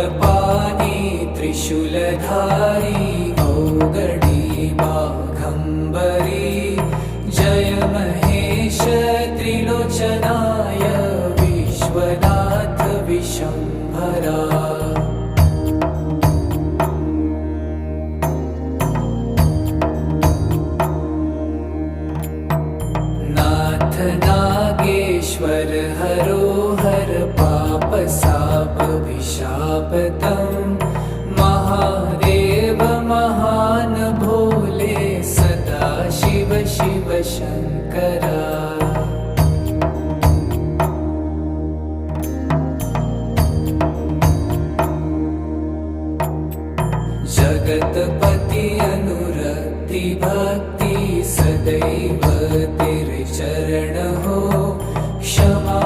शूलपाणि त्रिशूलधारी औगडी बाघम्बरी जय महेश त्रिलोचनाय विश्वनाथ विशम्भरा। नाथ नागेश्वर हरो हर पाप साप विशापतम्